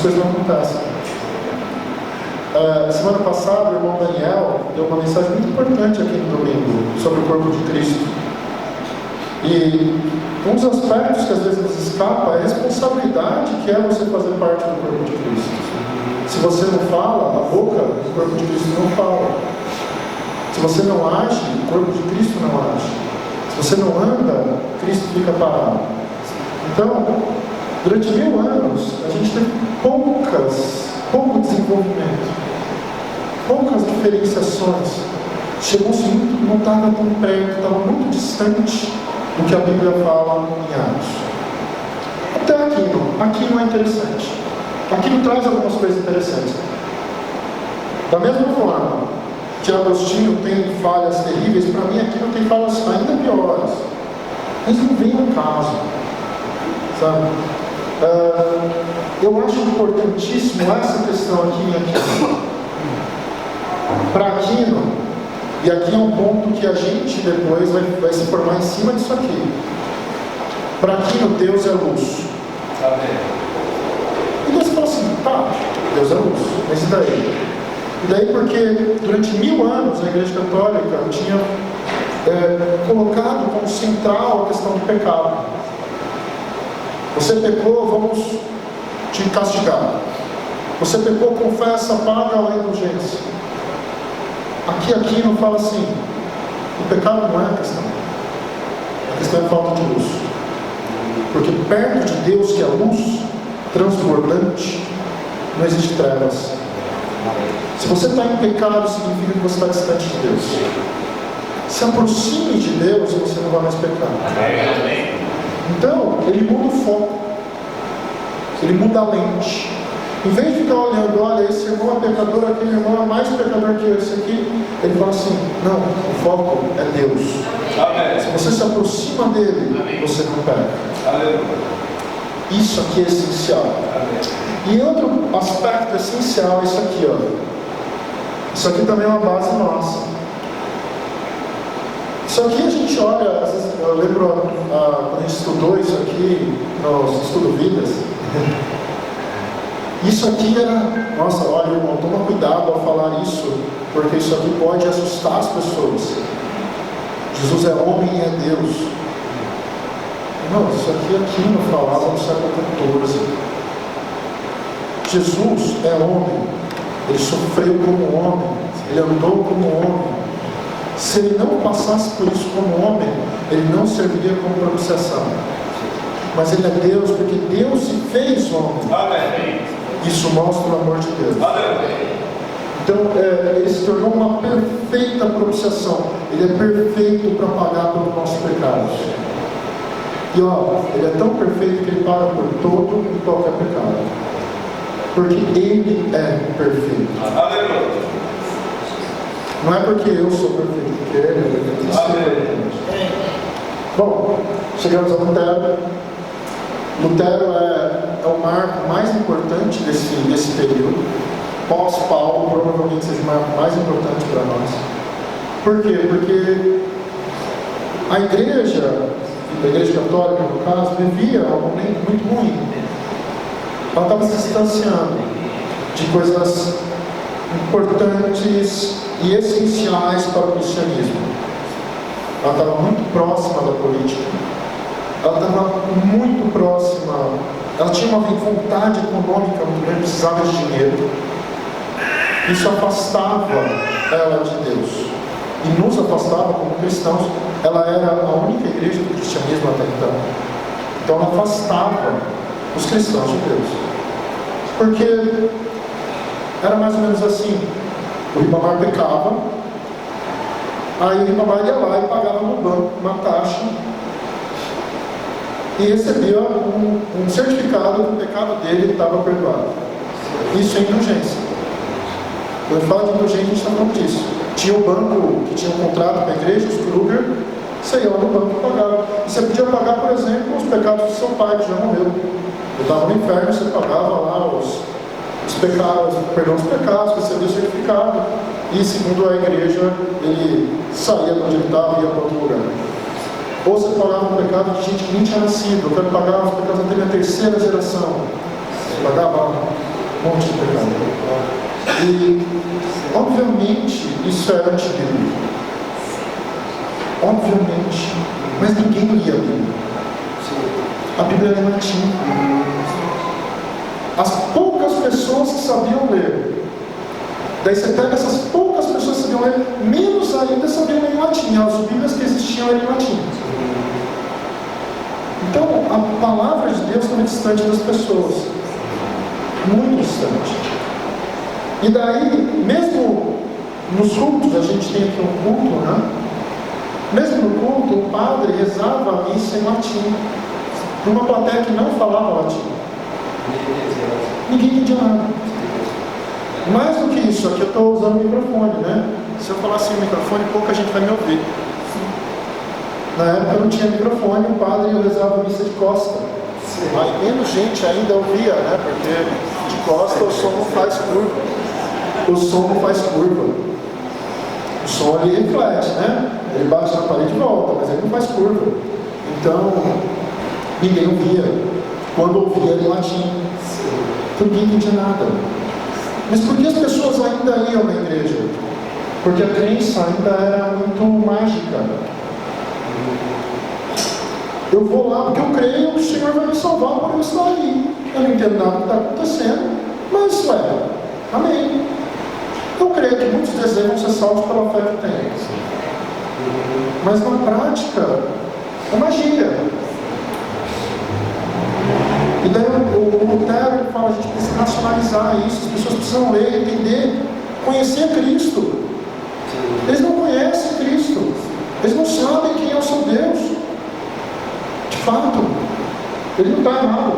coisas não acontecem. Semana passada, o irmão Daniel deu uma mensagem muito importante aqui no domingo sobre o corpo de Cristo. E um dos aspectos que às vezes nos escapa é a responsabilidade que é você fazer parte do corpo de Cristo. Se você não fala, a boca do corpo de Cristo não fala. Se você não age, o corpo de Cristo não age. Se você não anda, Cristo fica parado. Então, durante 1000 anos, a gente teve pouco desenvolvimento, poucas diferenciações. Chegou-se muito, não estava tão perto, estava muito distante do que a Bíblia fala em Atos. Até aqui não é interessante. Aqui não traz algumas coisas interessantes. Da mesma forma que Agostinho tem falhas terríveis, para mim aqui não tem falhas ainda piores. Mas não vem ao caso, sabe? Eu acho importantíssimo essa questão aqui. Para Aquino, e aqui é um ponto que a gente depois vai se formar em cima disso aqui. Para Aquino, Deus é luz. E Deus fala assim, tá, Deus é luz, mas e daí? E daí porque durante 1000 anos a Igreja Católica tinha colocado como central a questão do pecado. Você pecou, vamos te castigar. Você pecou, confessa, paga a indulgência. Aqui não fala assim, o pecado não é a questão é a falta de luz. Porque perto de Deus, que é a luz transbordante, não existe trevas. Se você está em pecado, significa que você está distante de Deus. Se aproxime de Deus e você não vai mais pecar. Então, ele muda o foco, ele muda a lente. Em vez de ficar olhando, olha, esse irmão é pecador, aquele irmão é mais pecador que esse aqui, ele fala assim, não, o foco é Deus. Amém. Se você se aproxima dele, amém, você não peca. Amém. Isso aqui é essencial. Amém. E outro aspecto essencial é isso aqui, ó. Isso aqui também é uma base nossa. Isso aqui a gente olha, às vezes, eu lembro quando a gente estudou isso aqui, no Estudo Vidas. Isso aqui era, nossa, olha irmão, toma cuidado ao falar isso, porque isso aqui pode assustar as pessoas. Jesus é homem e é Deus. Não, isso aqui não falava no século XIV. Jesus é homem, ele sofreu como homem, ele andou como homem. Se ele não passasse por isso como homem, ele não serviria como propiciação. Mas ele é Deus, porque Deus se fez homem. Amém. Isso mostra o amor de Deus. Então, ele se tornou uma perfeita propiciação. Ele é perfeito para pagar pelos nossos pecados. E ó, ele é tão perfeito que ele paga por todo e qualquer pecado. Porque ele é perfeito. Não é porque eu sou perfeito, porque ele é perfeito. Bom, chegamos a Lutero. Lutero é o marco mais importante desse período. Pós-Paulo, provavelmente seja o marco mais importante para nós. Por quê? Porque a Igreja Católica, no caso, vivia um momento muito ruim. Ela estava se distanciando de coisas importantes e essenciais para o cristianismo. Ela estava muito próxima da política. Ela estava muito próxima, ela tinha uma vontade econômica muito grande, precisava de dinheiro. Isso afastava ela de Deus e nos afastava como cristãos. Ela era a única igreja do cristianismo até então. Então ela afastava os cristãos de Deus, porque era mais ou menos assim: o Ribamar pecava, aí o Ribamar ia lá e pagava no banco uma taxa e recebia um certificado que o pecado dele estava perdoado. Isso é indulgência. Quando eu falo de indulgência, a gente está falando disso. Tinha o banco que tinha um contrato com a igreja, os Kruger, você ia lá no banco e pagava. E você podia pagar, por exemplo, os pecados do seu pai, que já morreu. Ele estava no inferno, você pagava lá os pecados, perdão, os pecados, recebia o certificado. E segundo a igreja, ele saía de onde ele estava e ia para outro lugar. Ou você pagava o pecado de gente que nem tinha nascido. Eu quero pagar os pecados até minha terceira geração. Você pagava Um monte de pecado. E, obviamente, isso é antibíblico. Obviamente. Mas ninguém lia a Bíblia. A Bíblia era em latim. As poucas pessoas que sabiam ler. Daí você pega essas poucas pessoas que sabiam ler, menos ainda sabiam ler em latim. As Bíblias que existiam eram em latim. Então, a palavra de Deus estava distante das pessoas. Muito distante. E daí, mesmo nos cultos, a gente tem aqui um culto, né? Mesmo no culto, o padre rezava a missa em latim. Para uma plateia que não falava latim. Ninguém entendia nada. Mais do que isso, aqui eu estou usando o microfone, né? Se eu falar assim o microfone, pouca gente vai me ouvir. Na época não tinha microfone, o padre rezava a missa de costa. Aí menos gente ainda ouvia, né? Porque de costa o som não faz curva. O som não faz curva. O som ali reflete, né? Ele bate na parede e volta, mas ele não faz curva. Então, ninguém ouvia. Quando ouvia, ele latim. Ninguém entendia nada. Mas por que as pessoas ainda iam na igreja? Porque a crença ainda era muito mágica. Eu vou lá porque eu creio que o Senhor vai me salvar por eu estar ali. Eu não entendo nada do que está acontecendo, mas amém. Eu creio que muitos desejam ser salvos pela fé que têm. Mas na prática, é magia. E daí o Lutero fala, a gente precisa nacionalizar isso, as pessoas precisam ler, entender, conhecer Cristo. Eles não conhecem Cristo, eles não sabem quem é o seu Deus. De fato, ele não está errado,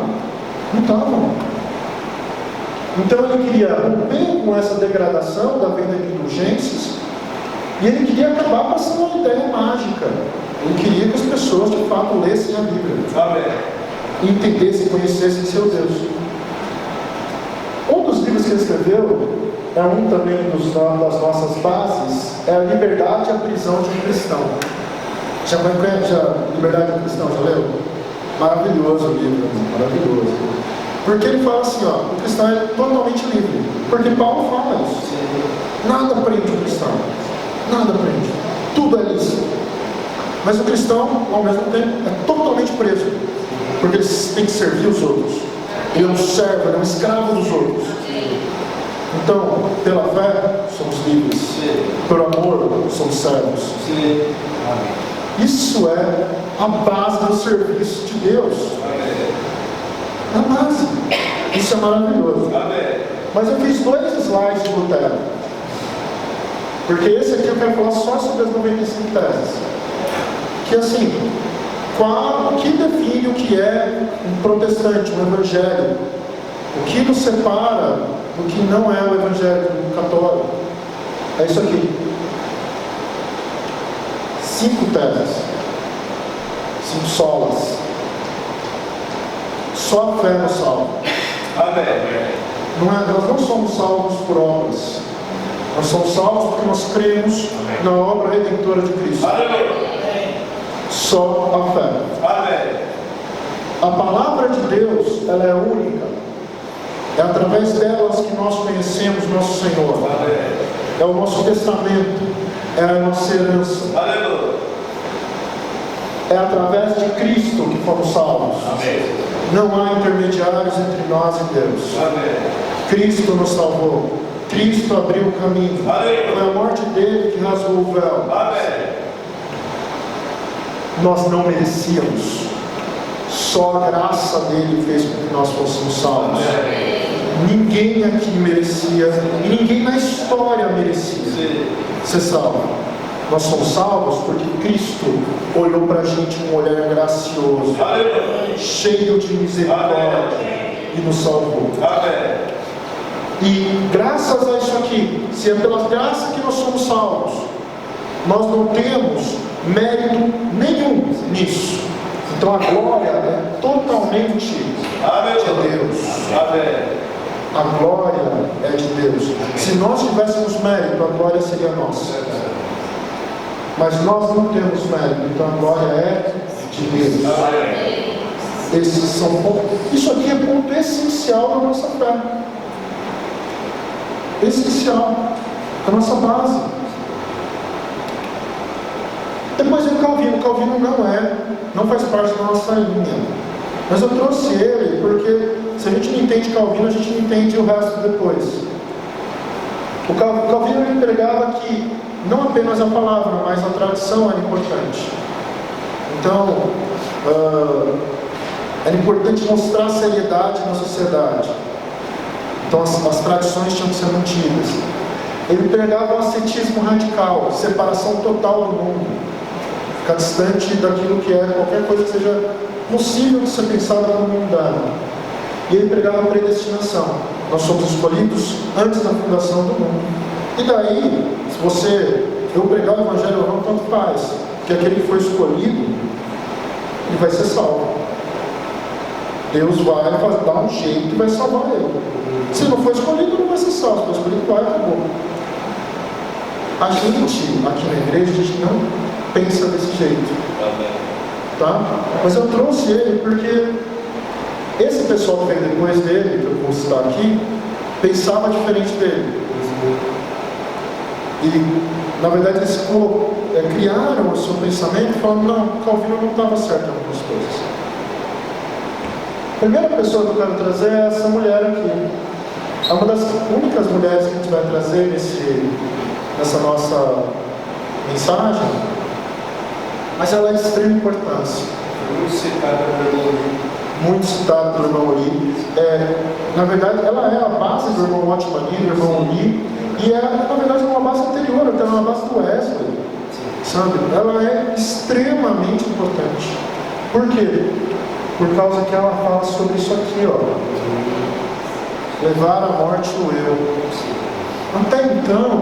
não estava. Então ele queria romper com essa degradação da venda de indulgências, e ele queria acabar passando uma ideia mágica. Ele queria que as pessoas de fato lessem a Bíblia. Amém. E entendessem e conhecessem seu Deus. Um dos livros que ele escreveu, é um também das nossas bases, é A Liberdade e a Prisão de um Cristão. Já conhece a Liberdade de um Cristão? Já leu? Maravilhoso o livro, maravilhoso. Porque ele fala assim, ó, o cristão é totalmente livre. Porque Paulo fala isso. Nada prende o cristão. Nada prende. Tudo é lícito. Mas o cristão, ao mesmo tempo, é totalmente preso. Porque ele tem que servir os outros. Ele é um servo, ele é um escravo dos outros. Então, pela fé, somos livres. Pelo amor, somos servos. Isso é a base do serviço de Deus. É a base. Isso é maravilhoso. Mas eu fiz 2 slides de Lutero. Porque esse aqui eu quero falar só sobre as 95 teses. Que assim, o que define o que é um protestante, um evangélico? O que nos separa do que não é o evangelho católico? É isso aqui. 5 teses. 5 solas. Só a fé nos salva. Amém. Nós não somos salvos por obras. Nós somos salvos porque nós cremos na obra redentora de Cristo. Amém. Só a fé. Amém. A palavra de Deus, ela é única. É através delas que nós conhecemos nosso Senhor. Amém. É o nosso testamento. É a nossa herança. Aleluia. É através de Cristo que fomos salvos. Amém. Não há intermediários entre nós e Deus. Amém. Cristo nos salvou. Cristo abriu o caminho. Amém. Foi a morte dele que rasgou o véu. Amém. Nós não merecíamos. Só a graça dele fez com que nós fôssemos salvos. Amém. Ninguém aqui merecia, e ninguém na história merecia ser salvo. Nós somos salvos porque Cristo olhou para a gente com um olhar gracioso, cheio de misericórdia, e nos salvou. E graças a isso aqui, se é pelas graças que nós somos salvos, nós não temos mérito nenhum nisso. Então a glória é totalmente de Deus. A glória é de Deus. Se nós tivéssemos mérito, a glória seria nossa. Mas nós não temos mérito, então a glória é de Deus. Esses são pontos. Isso aqui é ponto essencial da nossa fé. essencial, a nossa base. Depois vem o Calvino. O Calvino não faz parte da nossa linha. Mas eu trouxe ele porque se a gente não entende Calvino, a gente não entende o resto depois. O Calvino ele pregava que não apenas a palavra, mas a tradição era importante. Então, era importante mostrar seriedade na sociedade. Então as tradições tinham que ser mantidas. Ele pregava o ascetismo radical, separação total do mundo, ficar distante daquilo que é qualquer coisa que seja possível de ser pensada no mundano. E ele pregava a predestinação. Nós somos escolhidos antes da fundação do mundo. E daí, se eu pregar o evangelho ou não, tanto faz, porque aquele que foi escolhido, ele vai ser salvo. Deus vai dar um jeito e vai salvar ele. Se não for escolhido, não vai ser salvo. Se for escolhido, vai, acabou. A gente, aqui na igreja, a gente não pensa desse jeito. Tá? Mas eu trouxe ele porque esse pessoal que veio depois dele, que eu vou citar aqui, pensava diferente dele. E, na verdade, eles criaram o seu pensamento falando, não, Calvino não estava certo em algumas coisas. A primeira pessoa que eu quero trazer é essa mulher aqui. É uma das únicas mulheres que a gente vai trazer nessa nossa mensagem, mas ela é de extrema importância. Muito citada pelo irmão Lee. Muito citada pelo irmão Lee. Na verdade, ela é a base do irmão Watchman, do irmão Lee, e na verdade, é uma base anterior, até uma base do Wesley. Sabe? Ela é extremamente importante. Por quê? Por causa que ela fala sobre isso aqui, ó. Levar à morte o eu. Até então,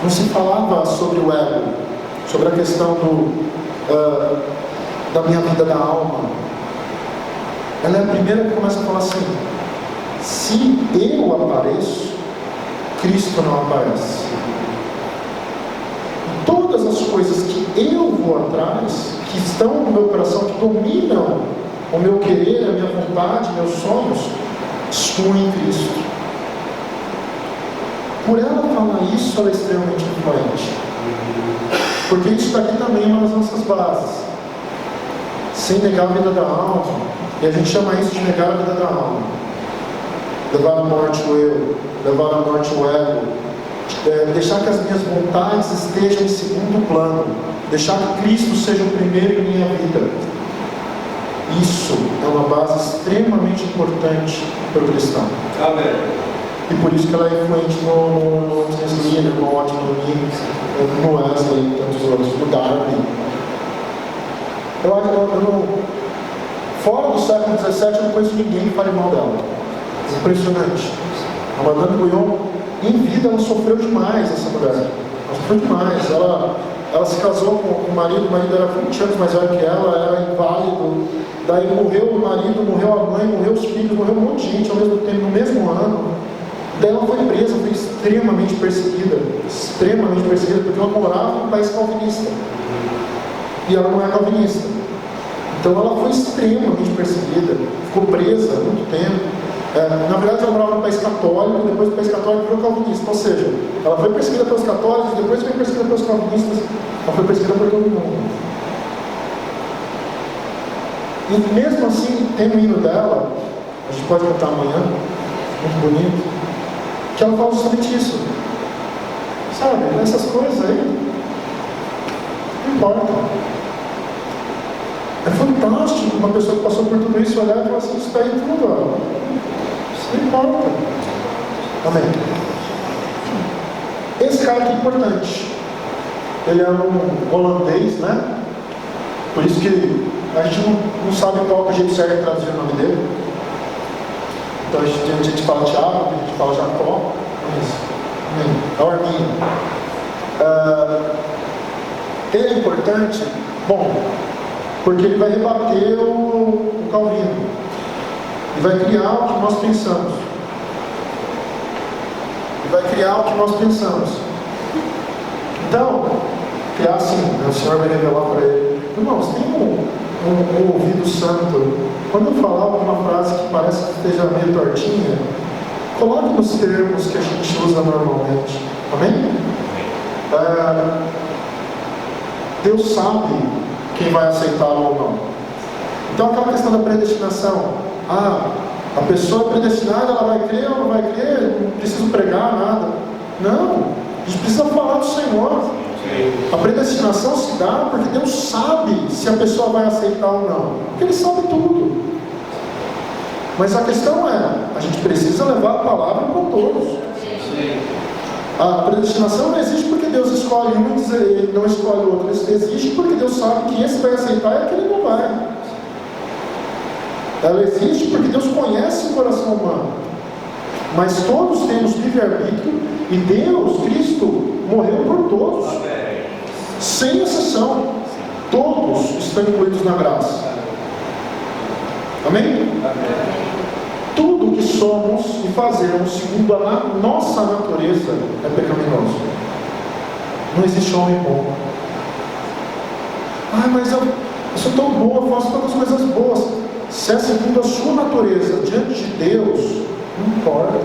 não se falava sobre o ego, sobre a questão da minha vida da alma. Ela é a primeira que começa a falar assim: se eu apareço, Cristo não aparece. E todas as coisas que eu vou atrás, que estão no meu coração, que dominam o meu querer, a minha vontade, meus sonhos, excluem Cristo. Por ela falar isso, ela é extremamente influente. Porque isso daqui também é uma das nossas bases. Sem negar a vida da alma, e a gente chama isso de negar a vida da alma. Levar à morte o eu, levar à morte o ego, deixar que as minhas vontades estejam em segundo plano, deixar que Cristo seja o primeiro em minha vida. Isso é uma base extremamente importante para o cristão. Amém. E por isso que ela é influente no Wesley, no Watchman, no Wesley e tantos outros, no Darby. Fora do século XVII, eu não conheço ninguém que fale mal dela. Impressionante. A Madame Guyon, em vida, ela sofreu demais, essa mulher. Ela sofreu demais. Ela se casou com o marido era 20 anos mais velho que ela, era inválido. Daí morreu o marido, morreu a mãe, morreu os filhos, morreu um monte de gente ao mesmo tempo, no mesmo ano. Daí ela foi presa, foi extremamente perseguida, porque ela morava em um país calvinista. E ela não é calvinista. Então ela foi extremamente perseguida, ficou presa há muito tempo. Na verdade ela morava no país católico, depois do país católico virou calvinista. Ou seja, ela foi perseguida pelos católicos, depois foi perseguida pelos calvinistas, ela foi perseguida por todo mundo. E mesmo assim, tem um hino dela, a gente pode cantar amanhã, muito bonito, que ela fala justamente isso. Sabe, essas coisas aí, não importa. É fantástico uma pessoa que passou por tudo isso olhar e falar assim: isso está aí tudo, ó. Isso não importa. Amém. Esse cara aqui é importante. Ele é um holandês, né? Por isso que a gente não sabe qual é o jeito certo de traduzir o nome dele. Então a gente fala Tiago, a gente fala Jacó. É o Arminho. Ele é importante, bom, porque ele vai rebater o Calvino. E vai criar o que nós pensamos. Então, criar assim, o Senhor vai revelar para ele. Irmãos, tem um ouvido santo. Quando eu falar uma frase que parece que esteja meio tortinha, Coloque nos termos que a gente usa normalmente. Amém? Deus sabe quem vai aceitá-lo ou não. Então aquela questão da predestinação. A pessoa é predestinada, ela vai crer ou não vai crer, não preciso pregar nada. Não, a gente precisa falar do Senhor. A predestinação se dá porque Deus sabe se a pessoa vai aceitar ou não. Porque Ele sabe tudo. Mas a questão é, a gente precisa levar a palavra para todos. A predestinação não existe porque Deus escolhe um e não escolhe o outro. Existe porque Deus sabe que esse vai aceitar e aquele não vai. Ela existe porque Deus conhece o coração humano. Mas todos temos livre-arbítrio e Deus, Cristo, morreu por todos. Sem exceção. Todos estão incluídos na graça. Amém? Tudo que somos e fazemos segundo a nossa natureza é pecaminoso. Não existe homem bom. Mas eu sou tão boa, faço tantas coisas boas. Se é segundo a sua natureza diante de Deus, não importa.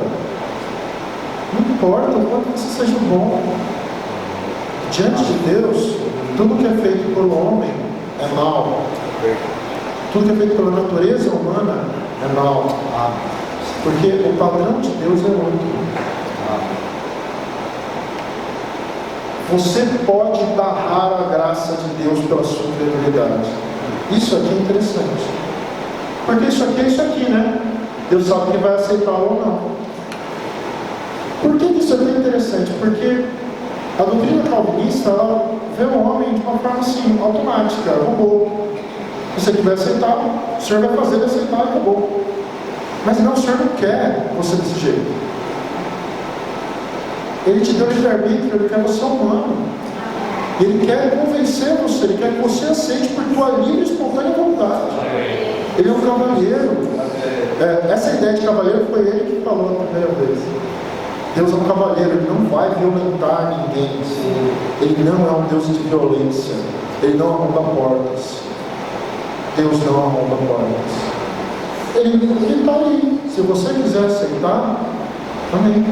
Não importa o quanto você seja bom. Diante de Deus, tudo que é feito pelo homem é mal. Tudo que é feito pela natureza humana é mal. Porque o padrão de Deus é outro. Você pode barrar a graça de Deus pela sua incredulidade. Isso aqui é interessante. Porque isso aqui é isso aqui, né? Deus sabe quem vai aceitar ou não. Por que isso aqui é interessante? Porque a doutrina calvinista, ela vê o homem de uma forma assim, automática, robô. Se você quiser aceitar, o Senhor vai fazer ele aceitar e acabou. Mas não, o Senhor não quer você desse jeito. Ele te deu livre-arbítrio, Ele quer você humano. Ele quer convencer você, Ele quer que você aceite por tua livre e espontânea vontade. Ele é um cavalheiro. Essa ideia de cavalheiro foi Ele que falou a primeira vez. Deus é um cavalheiro, Ele não vai violentar ninguém. Ele não é um Deus de violência. Ele não arromba portas. Deus não arromba portas. Ele está ali. Se você quiser aceitar, amém.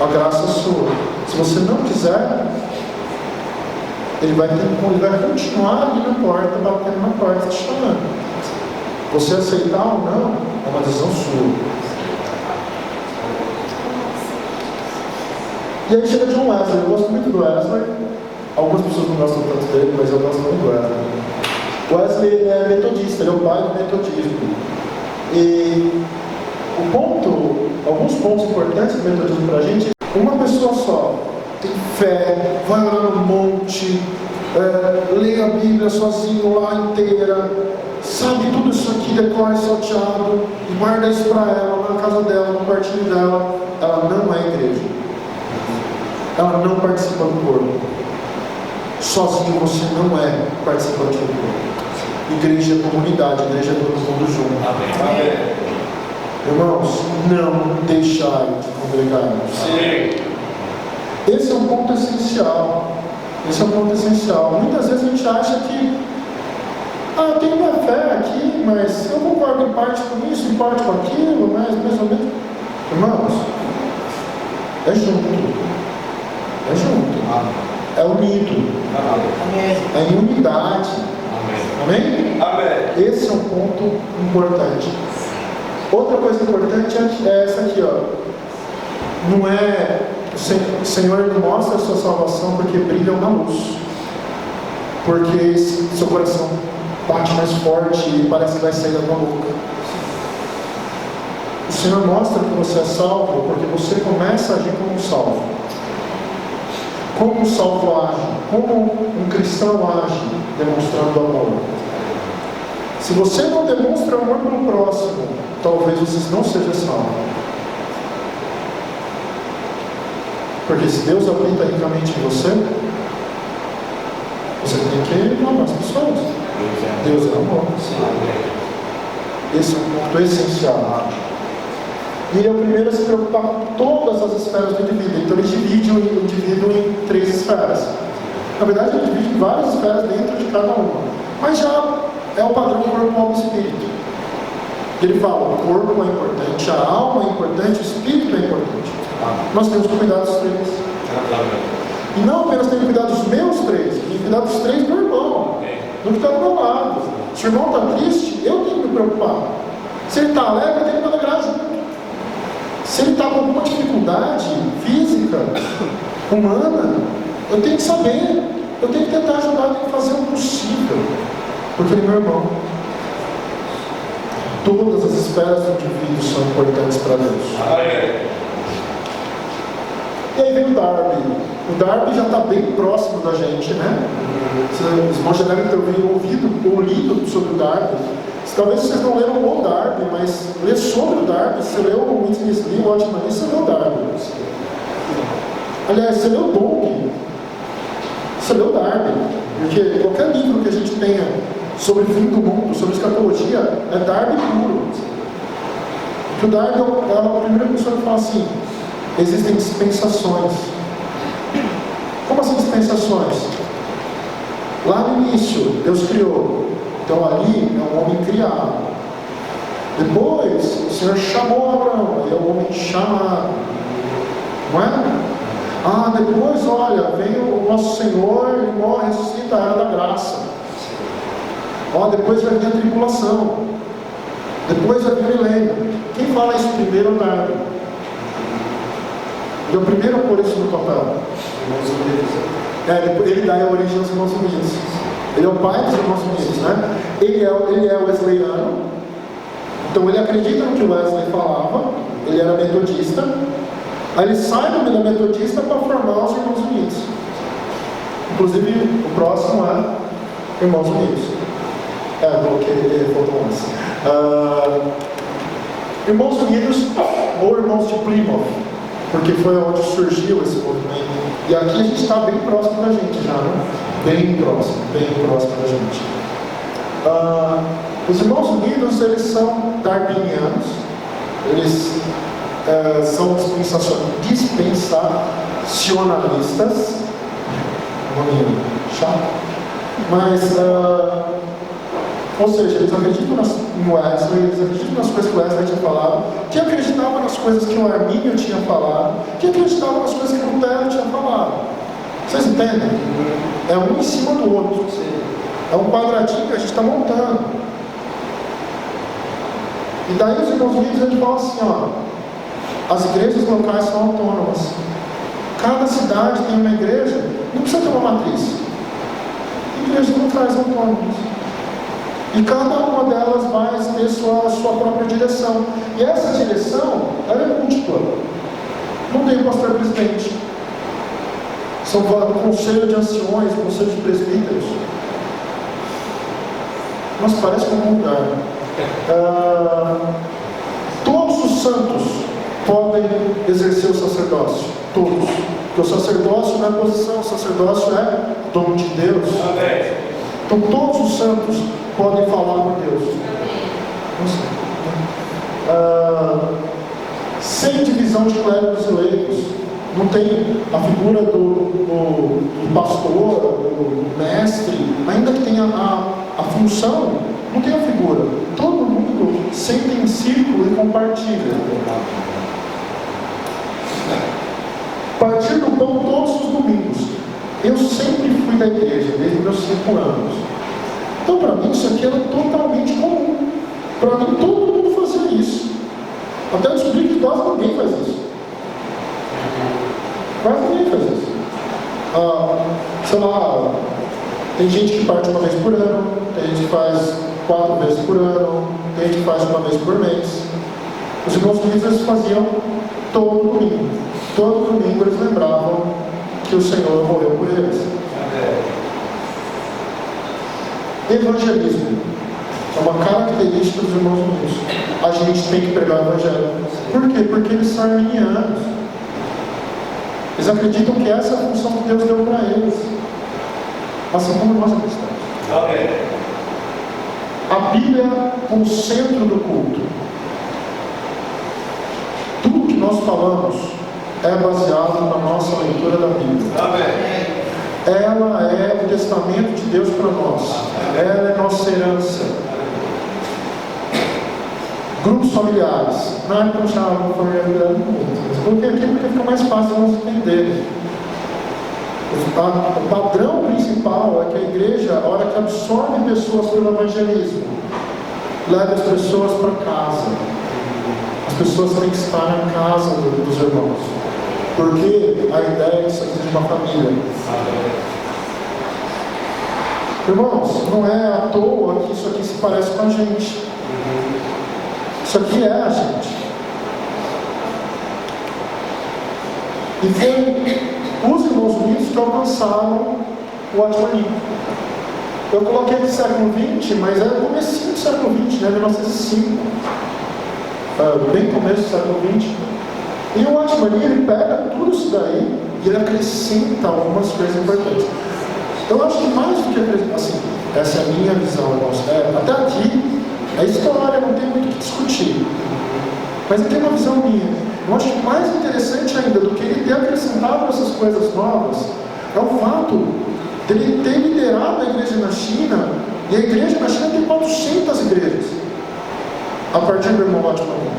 A graça é sua. Se você não quiser, Ele vai continuar ali na porta, batendo na porta, te chamando. Você aceitar ou não, é uma decisão sua. E aí chega John Wesley. Eu gosto muito do Wesley. Algumas pessoas não gostam tanto dele, mas eu gosto muito do Wesley. O Wesley é metodista, ele é o pai do metodismo. E alguns pontos importantes do metodismo para a gente: uma pessoa só tem fé, vai orar no monte, lê a Bíblia sozinho lá inteira, sabe tudo isso aqui, decora salteado, e guarda isso para ela, na casa dela, no quartinho dela. Ela não é igreja. Ela não participa do corpo. Sozinho você não é participante do corpo. Igreja é comunidade, igreja é todo mundo junto. Amém. Irmãos, não deixai de congregar. Esse é um ponto essencial. Muitas vezes a gente acha que eu tenho minha fé aqui, mas eu concordo em parte com isso, em parte com aquilo, mas mais ou menos. Irmãos, é junto. É unido. É em unidade. Amém? Esse é um ponto importante. Outra coisa importante é essa aqui, Não é o Senhor não mostra a sua salvação porque brilha uma luz, porque seu coração bate mais forte e parece que vai sair da tua boca. O Senhor mostra que você é salvo porque você começa a agir como um salvo. Como um salvo age? Como um cristão age? Demonstrando amor. Se você não demonstra amor pelo próximo, talvez você não seja salvo. Porque se Deus habita ricamente em você, você tem que amar as pessoas. Deus é amor. Esse é um ponto essencial. E ele é o primeiro a se preocupar com todas as esferas do indivíduo. Então ele divide o indivíduo em 3 esferas. Na verdade, ele divide em várias esferas dentro de cada uma. Mas já é o padrão corpo, alma e espírito. Ele fala, o corpo é importante, a alma é importante, o espírito é importante. Nós temos que cuidar dos três. E não apenas tenho que cuidar dos meus três, tenho que cuidar dos três do irmão. Do que está do meu lado. Se o irmão está triste, eu tenho que me preocupar. Se ele está alegre, eu tenho que me alegrar junto. Se ele está com alguma dificuldade física, humana, eu tenho que saber. Eu tenho que tentar ajudar, eu tenho que fazer o possível. Porque ele é meu irmão. Todas as esferas do indivíduo são importantes para Deus. E aí vem o Darby. O Darby já está bem próximo da gente, né? Os irmãos já devem ter ouvido ou lido sobre o Darby. Talvez vocês não leram o Darby, mas ler sobre o Darby. Você leu o Witness Lee, o Watchman Lee, você leu o Darby. Aliás, você leu o Dong. Você leu o Darby. Porque qualquer livro que a gente tenha sobre o fim do mundo, sobre escatologia, é Darby puro. Porque o Darby é a primeira pessoa que fala assim: existem dispensações. Como assim dispensações? Lá no início, Deus criou. Então ali é um homem criado. Depois, o Senhor chamou Abraão. Aí é um homem chamado. Não é? Depois, olha, vem o nosso Senhor, ele morre, ressuscita, a era da graça. Depois vai vir a tribulação. Depois vai vir o milênio. Quem fala isso primeiro é o Darby. Ele é o primeiro a pôr isso no papel. Ele dá a origem aos Irmãos Unidos. Ele é o pai dos Irmãos Unidos, né? Ele é wesleyano. Então ele acredita no que o Wesley falava. Ele era metodista. Aí ele sai do meio metodista para formar os Irmãos Unidos. Inclusive, o próximo é Irmãos Unidos. Coloquei, faltou antes. Irmãos Unidos ou Irmãos de Plymouth, porque foi onde surgiu esse movimento. E aqui a gente está bem próximo da gente já, né? Bem próximo da gente. Os Irmãos Unidos, eles são darwinianos. Eles são dispensacionalistas. Nome chato. Mas, ou seja, eles acreditam em Wesley, eles acreditam nas coisas que o Wesley tinha falado, que acreditavam nas coisas que o Armínio tinha falado, que acreditavam nas coisas que o Lutero tinha falado. Vocês entendem? É um em cima do outro. É um quadradinho que a gente está montando. E daí os Irmãos Unidos, a gente fala assim, as igrejas locais são autônomas. Cada cidade tem uma igreja, não precisa ter uma matriz. Igrejas locais autônomas. E cada uma delas vai ter sua própria direção. E essa direção, ela é múltipla. Não tem pastor presidente. São conselho de anciões, conselho de presbíteros. Mas parece como um lugar. Todos os santos podem exercer o sacerdócio. Todos. Porque o sacerdócio não é posição, o sacerdócio é dom de Deus. Então todos os santos podem falar por Deus. Sem divisão de clérigos e leigos. Não tem a figura do pastor, do mestre, ainda que tenha a função, não tem a figura. Todo mundo senta em círculo e compartilha. Partir do pão todos os domingos. Eu sempre fui da igreja, desde meus 5 anos. Então, para mim, isso aqui era totalmente comum. Para mim, todo mundo fazia isso. Até eu descobri que quase ninguém faz isso. Quase ninguém faz isso. Sei lá, tem gente que parte uma vez por ano, tem gente que faz 4 vezes por ano, tem gente que faz uma vez por mês. Os Irmãos Unidos, eles faziam todo domingo. Todo domingo eles lembravam que o Senhor morreu por eles. Evangelismo é uma característica dos Irmãos Unidos. A gente tem que pregar o Evangelho. Por quê? Porque eles são arminianos. Eles acreditam que essa é a função que Deus deu para eles, assim como nós acreditamos. A Bíblia como centro do culto. Tudo que nós falamos é baseado na nossa leitura da Bíblia. Ela é o testamento de Deus para nós. Ela é nossa herança. Grupos familiares. Na época eu chamava de familiaridade muito, mas coloquei aqui porque fica mais fácil nós entendermos. O padrão principal é que a igreja, a hora que absorve pessoas pelo evangelismo, leva as pessoas para casa. As pessoas têm que estar na casa dos irmãos. Porque a ideia é que isso aqui seja uma família. Irmãos, não é à toa que isso aqui se parece com a gente. Isso aqui é a gente. E foi os irmãos unidos que alcançaram o Atmani. Eu coloquei aqui século XX, mas é o comecinho do século XX, né? 1905. Bem começo do século XX. E o Atmani, ele pega tudo isso daí e ele acrescenta algumas coisas importantes. Eu acho que mais do que assim, essa é a minha visão, irmãos. Até aqui, a história não tem muito o que discutir. Mas aqui é uma visão minha. Eu acho que mais interessante ainda do que ele ter acrescentado essas coisas novas é o fato de ele ter liderado a igreja na China, e a igreja na China tem 400 igrejas a partir do irmão Atmani.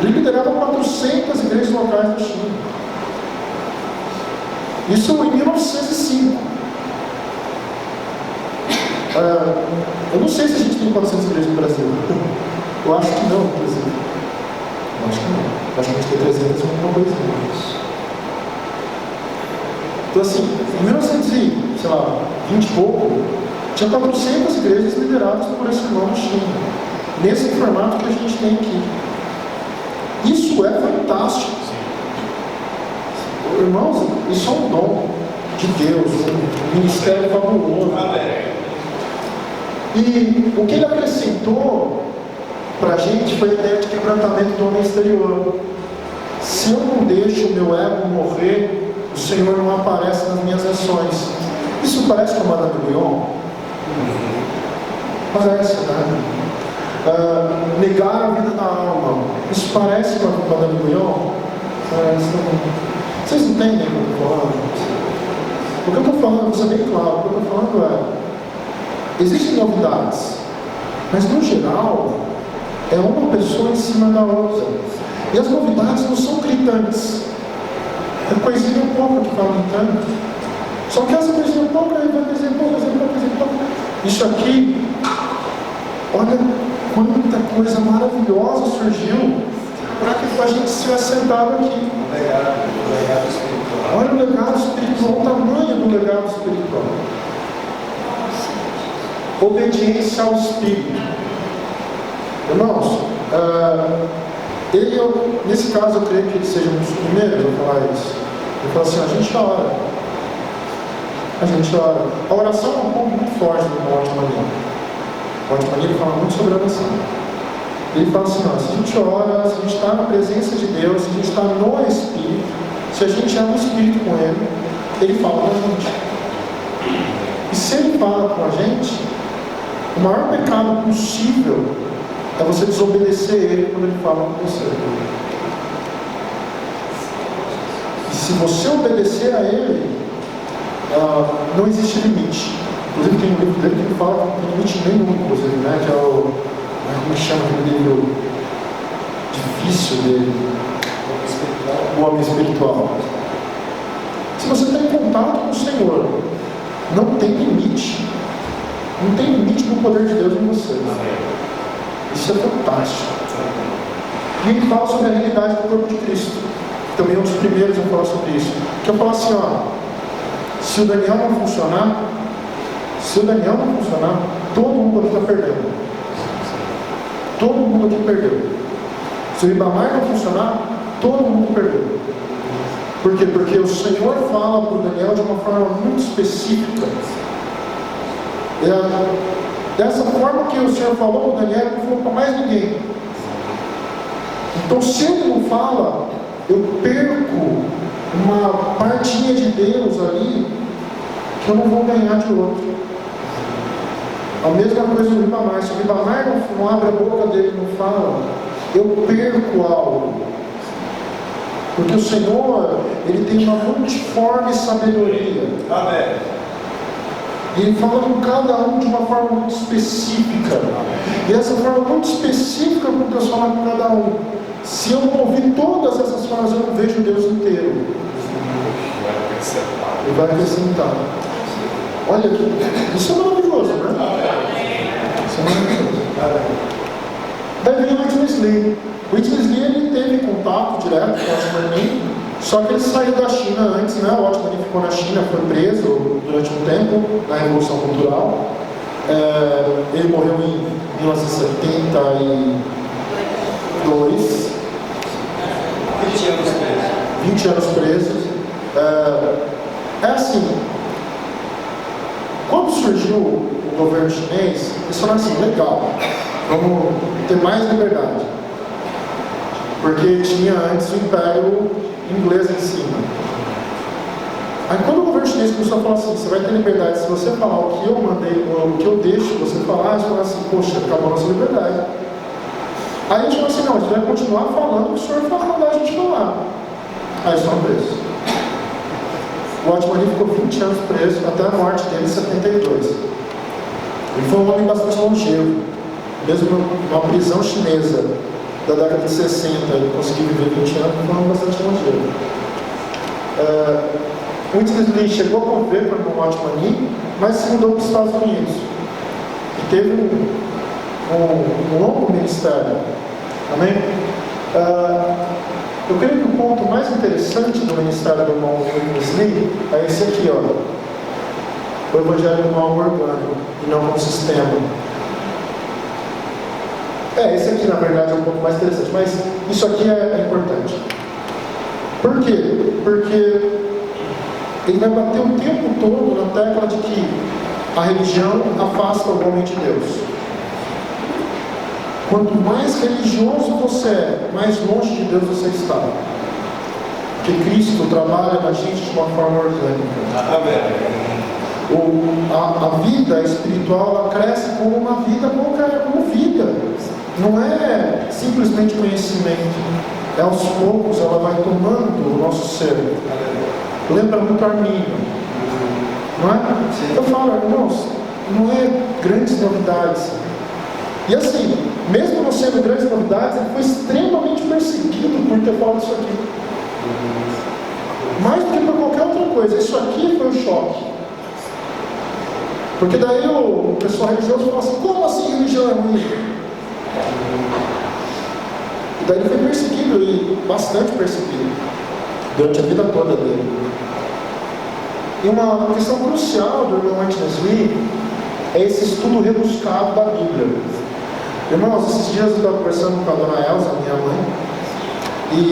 Ele liderava 400 igrejas locais na China. Isso em 1905. Eu não sei se a gente tem 400 igrejas no Brasil. Eu acho que não, inclusive. Eu acho que não. Eu acho que a gente tem 300 e alguma coisa. Então assim, em 1920 e pouco, tinha 400 igrejas lideradas por esse irmão na China. Nesse formato que a gente tem aqui. Isso é fantástico. Irmãos, isso é um dom de Deus, um ministério fabuloso. E o que ele acrescentou para a gente foi a ideia de quebrantamento do homem exterior. Se eu não deixo o meu ego morrer, o Senhor não aparece nas minhas ações. Isso parece com a Madame Guyon? Parece, né? Negar a vida da alma. Isso parece com a Madame Guyon? Parece também. Vocês entendem o que eu estou falando? O que eu estou falando, vou ser bem claro, o que eu estou falando existem novidades, mas no geral é uma pessoa em cima da outra. E as novidades não são gritantes. É coisinha um pouco que fala tanto. Só que essa coisinha um pouco, aí vai coisinha um pouco. Isso aqui, olha quanta coisa maravilhosa surgiu para que a gente se assentado aqui. Olha o legado espiritual, o tamanho do legado espiritual. Obediência ao Espírito. Irmãos, nesse caso eu creio que ele seja um dos primeiros a falar isso. Ele fala assim, a gente ora. A oração é um ponto muito forte do irmão Atmani. O Atmani ele fala muito sobre a oração. Ele fala assim, se a gente ora, se a gente está na presença de Deus, se a gente está no Espírito, se a gente é no Espírito com Ele, Ele fala com a gente. E se Ele fala com a gente, o maior pecado possível é você desobedecer Ele quando Ele fala com você. E se você obedecer a Ele, não existe limite. Inclusive tem um livro dele que fala que não tem limite nenhum, inclusive, né? Que é o... como chama aquele livro difícil dele? O homem espiritual. Se você está em contato com o Senhor, não tem limite. Não tem limite no poder de Deus em você. Isso é fantástico. E ele fala sobre a realidade do corpo de Cristo. Também é um dos primeiros a falar sobre isso. Que eu falo assim, se o Daniel não funcionar, todo mundo aqui está perdendo. Todo mundo aqui perdeu. Se o Ribamar não funcionar, todo mundo perdeu. Por quê? Porque o Senhor fala para o Daniel de uma forma muito específica. Dessa forma que o Senhor falou para o Daniel, não falou para mais ninguém. Então, se ele não fala, eu perco uma partinha de Deus ali que eu não vou ganhar de outro. A mesma coisa do Ribamar. Se o Ribamar não abre a boca dele e não fala, eu perco algo. Porque o Senhor, Ele tem uma multiforme sabedoria. Amém. E ele fala com cada um de uma forma muito específica. E essa forma muito específica com que Deus fala com cada um. Se eu não ouvir todas essas falas, eu não vejo Deus inteiro. Ele vai acrescentar. Olha aqui, isso é maravilhoso, né? Isso é maravilhoso. Daí vem o Whitney Lee. O Whitney Lee, ele teve contato direto com o Watchman, só que ele saiu da China antes, né? O Watchman ficou na China, foi preso durante um tempo na Revolução Cultural. Ele morreu em 1972. 20 anos preso. 20 anos preso. É assim, quando surgiu o governo chinês, eles falaram assim, legal, vamos ter mais liberdade. Porque tinha antes o Império Inglês em cima. Aí quando o governo chinês começou a falar assim, você vai ter liberdade se você falar o que eu mandei, o que eu deixo você falar, eles falaram assim, poxa, acabou a nossa liberdade. Aí a gente falou assim, não, a gente vai continuar falando o que o senhor vai mandar a gente falar. Aí eles foram presos. O Watchman ficou 20 anos preso, até a morte dele em 72. Ele foi um homem bastante longevo, mesmo numa prisão chinesa da década de 60, ele conseguiu viver 20 anos, foi um homem bastante longevo. Whitney Lee chegou a conviver com o Watchman, mas se mudou para os Estados Unidos e teve um longo ministério. Amém? Eu creio que o ponto mais interessante do ministério do irmão Whitney Lee é esse aqui, ó. O evangelho como algo orgânico e não como sistema. Esse aqui na verdade é um pouco mais interessante, mas isso aqui é importante. Por quê? Porque ele vai bater o tempo todo na tecla de que a religião afasta o homem de Deus. Quanto mais religioso você é, mais longe de Deus você está. Porque Cristo trabalha na gente de uma forma orgânica. A vida espiritual, ela cresce como uma vida qualquer, como vida. Não é simplesmente conhecimento. É aos poucos, ela vai tomando o nosso ser. Lembra muito Arminio, não é? Eu falo, irmãos, não é grandes novidades. E assim, mesmo não sendo grandes novidades, ele foi extremamente perseguido por ter falado isso aqui. Mais do que por qualquer outra coisa, isso aqui foi o choque. Porque daí o pessoal religioso falou assim, como assim religião é ruim? E daí ele foi perseguido, e bastante perseguido, durante a vida toda dele. E uma questão crucial do irmão Whitney Lee é esse estudo rebuscado da Bíblia. Irmãos, esses dias eu estava conversando com a dona Elza, minha mãe, e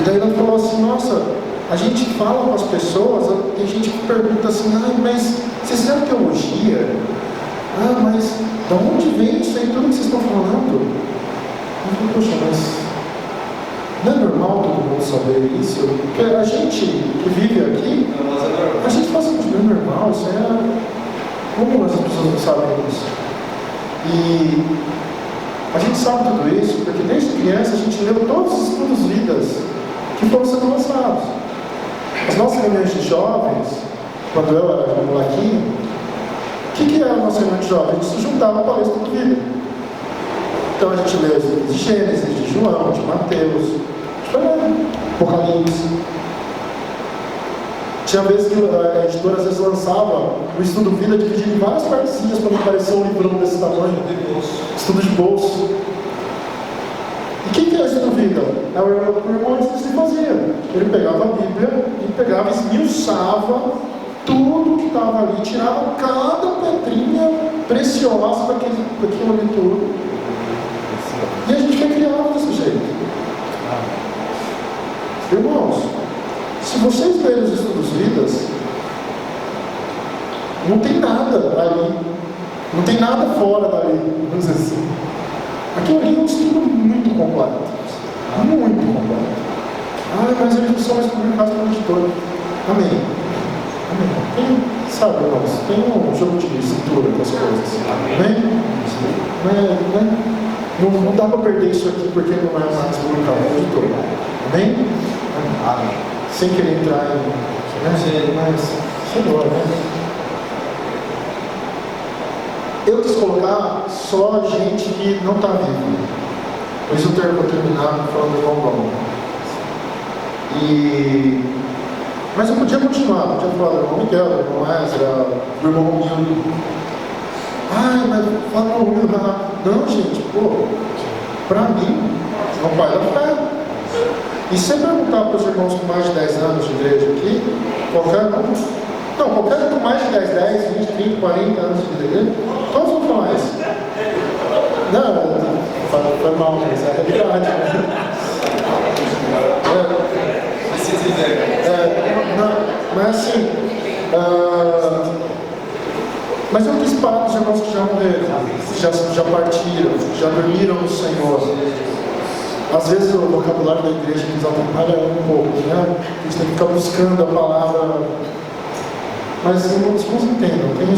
daí ela falou assim, nossa, a gente fala com as pessoas, tem gente que pergunta assim, mas vocês fizeram teologia? Mas de onde vem isso aí, tudo que vocês estão falando? Eu falei, poxa, mas não é normal todo mundo saber isso? Porque a gente que vive aqui, a gente fala assim, não é normal, isso é... Como as pessoas não sabem isso? E a gente sabe tudo isso porque desde criança a gente leu todos os estudos vidas que foram sendo lançados. As nossas reuniões de jovens, quando eu era molequinho, o que era a nossa reunião de jovens? A gente se juntava para ler o estudo vida. Então a gente lê os livros de Gênesis, de João, de Mateus, de Apocalipse. Tinha vezes que a editora às vezes lançava o estudo vida dividido em várias partezinhas para não parecer um livrão desse tamanho. Estudo de bolso. E o que é o estudo vida? É o irmão que se fazia. Ele pegava a Bíblia e pegava, esmiuçava tudo que estava ali, tirava cada pedrinha preciosa daquilo ali tudo. E a gente foi criado desse jeito. Irmãos, se vocês lerem os estudos vidas, não tem nada ali, não tem nada fora dali, vamos dizer assim. Aquilo ali é um estudo muito completo, muito completo. Mas eles são mais publicados pelo editor. Amém. Amém. Sabe, irmãos, tem um jogo de cintura com as coisas. Amém? Não dá para perder isso aqui porque não é mais publicado pelo editor. Amém? Amém. Sem querer entrar em... Mas, Senhor, né? Eu quis colocar só gente que não está viva. Por isso eu vou terminar falando do irmão Dom. Mas eu podia continuar, podia falar do irmão Miguel, do irmão Ezra, do irmão Romildo. Ai, mas fala do Romildo. Não, gente, para mim, é um pai da fé. E se eu perguntar para os irmãos com mais de 10 anos de igreja aqui, qualquer um com mais de 10, 20, 30, 40 anos de igreja, todos vão falar isso. Não, foi mal, mas é a realidade. Mas assim, mas eu quis parar dos irmãos que já morreram, já partiram, já dormiram no Senhor. Às vezes o vocabulário da igreja nos atrapalha um pouco, né? A gente tem que ficar buscando a palavra. Mas os irmãos entendam, tem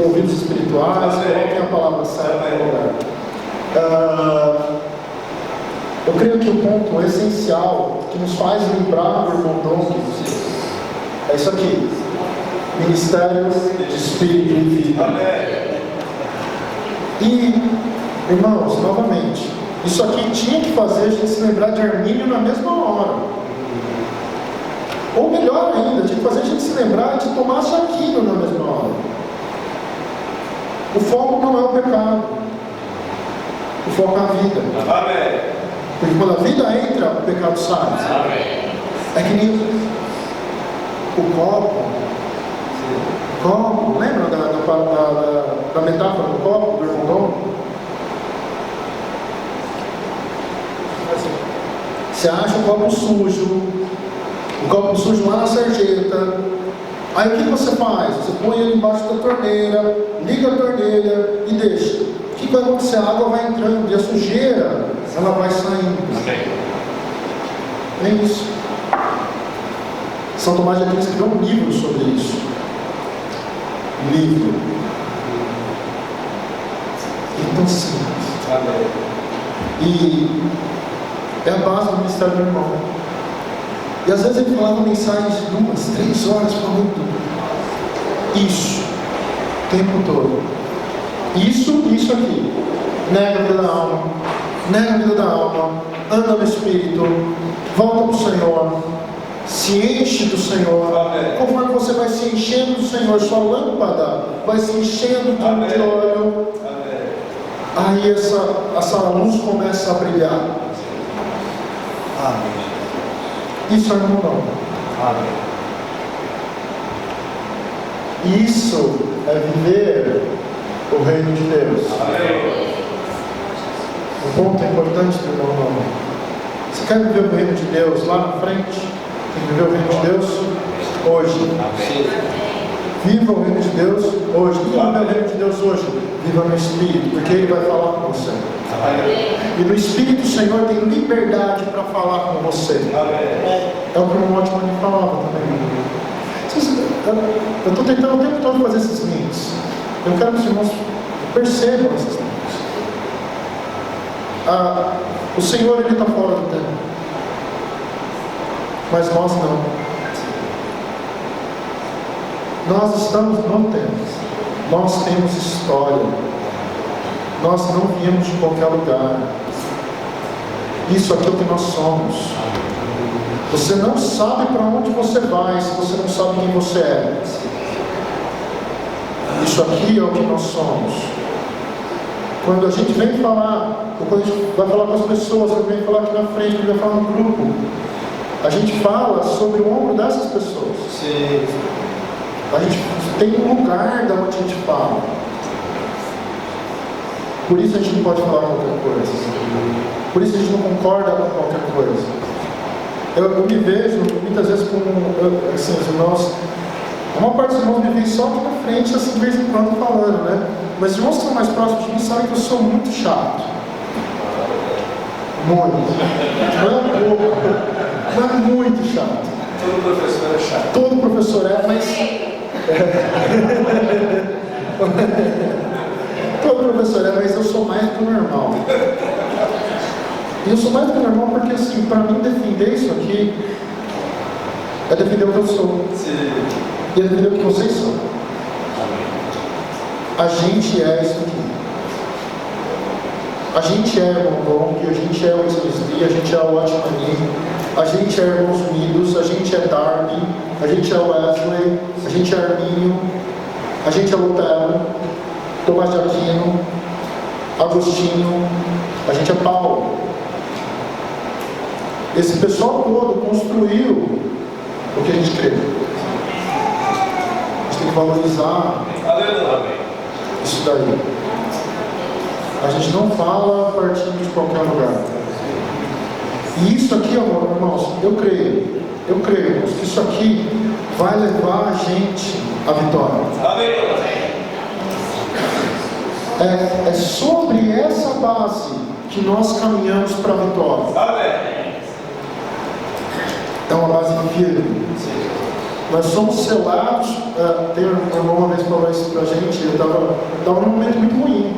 ouvidos espirituais, coloquem a palavra certa no lugar. Eu creio que o ponto essencial que nos faz lembrar do irmão Dom é isso aqui: ministério de espírito e vida. E, irmãos, novamente, isso aqui tinha que fazer a gente se lembrar de Armínio na mesma hora. Ou melhor ainda, tinha que fazer a gente se lembrar de Tomás de Aquino na mesma hora. O foco não é o pecado, o foco é a vida. Amém. Porque quando a vida entra, o pecado sai. Amém. É que nem o copo, lembra da metáfora do copo, do irmão Dom? Você acha o copo sujo lá na sarjeta. Aí o que você faz? Você põe ele embaixo da torneira, liga a torneira e deixa. O que vai acontecer? A água vai entrando e a sujeira, ela vai saindo. É isso. São Tomás de Aquino escreveu um livro sobre isso. Livro. Então simples. E é a base do ministério do irmão. E às vezes ele falava mensagens de 2, 3 horas falando isso, o tempo todo. Isso aqui. Nega a vida da alma, anda no Espírito, volta para o Senhor, se enche do Senhor. Conforme você vai se enchendo do Senhor, sua lâmpada vai se enchendo de óleo. Aí essa luz começa a brilhar. Amém. Isso é irmão. Amém. Isso é viver o reino de Deus. Amém. Um ponto importante do irmão. Você quer viver o reino de Deus lá na frente? Tem que viver o reino de Deus hoje. Amém. Viva o reino de Deus hoje. Viva o reino de Deus hoje. Viva no Espírito, porque Ele vai falar com você. E no Espírito o Senhor tem liberdade para falar com você. É o que o ótimo me falava também. Eu estou tentando o tempo todo fazer esses links. Eu quero que os irmãos percebam esses links. O Senhor, Ele está fora do tempo. Mas nós não. Nós estamos no tempo. Nós temos história. Nós não viemos de qualquer lugar. Isso aqui é o que nós somos. Você não sabe para onde você vai se você não sabe quem você é. Isso aqui é o que nós somos. Quando a gente vem falar, ou quando a gente vai falar com as pessoas, quando vem falar aqui na frente, quando vai falar no grupo, a gente fala sobre o ombro dessas pessoas. Sim. A gente tem um lugar da onde a gente fala. Por isso a gente não pode falar qualquer coisa. Por isso a gente não concorda com qualquer coisa. Eu me vejo muitas vezes com assim, os irmãos. Uma parte dos irmãos me vem só aqui na frente, assim, de vez em quando falando, né? Mas os irmãos que são mais próximos de mim sabem que eu sou muito chato. Muito. Não é pouco, mas muito chato. Todo professor é chato. Todo professor é, mas. Todo professor é, mas eu sou mais do que o normal. E eu sou mais do que o normal porque, assim, para mim defender isso aqui é defender o que eu sou. Sim. E é defender o que vocês são. A gente é isso aqui. A gente é irmão Dom, a gente é o Esquisdi, a gente é o Watchmani, a gente é Irmãos Unidos, a gente é Darby, a gente é Wesley, a gente é Arminio, a gente é Lutero, Tomás de Aquino, Agostinho, a gente é Paulo. Esse pessoal todo construiu o que a gente crê. A gente tem que valorizar isso daí. A gente não fala partindo de qualquer lugar. E isso aqui, irmãos, eu creio, irmãos, que isso aqui vai levar a gente à vitória. É sobre essa base que nós caminhamos para a vitória. É uma base firme. Nós somos selados. Tem um irmão uma vez falou isso para a gente. Eu estava num momento muito ruim,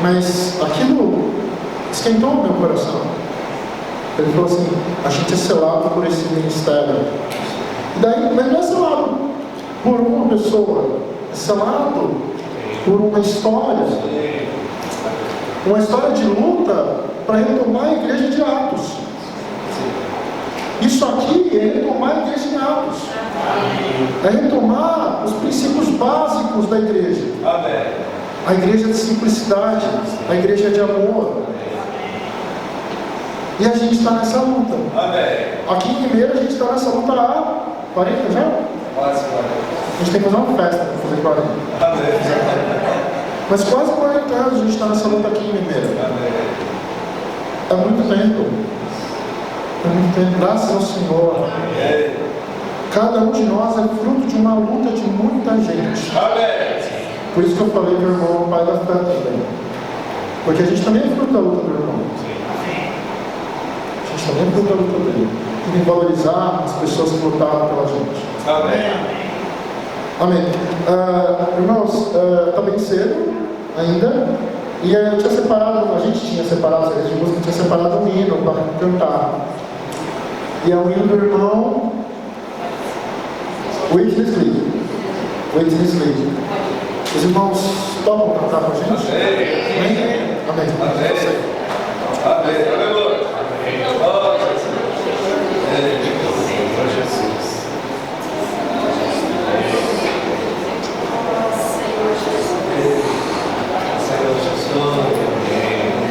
mas aquilo esquentou o meu coração. Ele falou assim: a gente é selado por esse ministério. E daí, mas não é selado por uma pessoa, é selado por uma história de luta para retomar a igreja de Atos. Isso aqui é retomar a igreja de Atos, é retomar os princípios básicos da igreja. A igreja de simplicidade, a igreja de amor. E a gente está nessa luta. Aqui em Limeira a gente está nessa luta há 40 já? A gente tem que fazer uma festa para fazer 40. Mas quase 40 anos a gente está nessa luta aqui em Limeira. É muito tempo. É muito tempo. Graças ao Senhor. Cada um de nós é fruto de uma luta de muita gente. Por isso que eu falei que o irmão é o pai da fé também. Porque a gente também é fruto da luta do irmão. A gente também é fruto da luta dele. Tem que valorizar as pessoas que lutaram pela gente. Amém. Irmãos, está bem cedo ainda. E eu tinha separado, a gente tinha separado, a igreja de música tinha separado um hino para cantar. E é o hino do irmão Witness Lee. Witness Lee. Os irmãos topam cantar com a gente? Amém? Amém. Amém. Amém.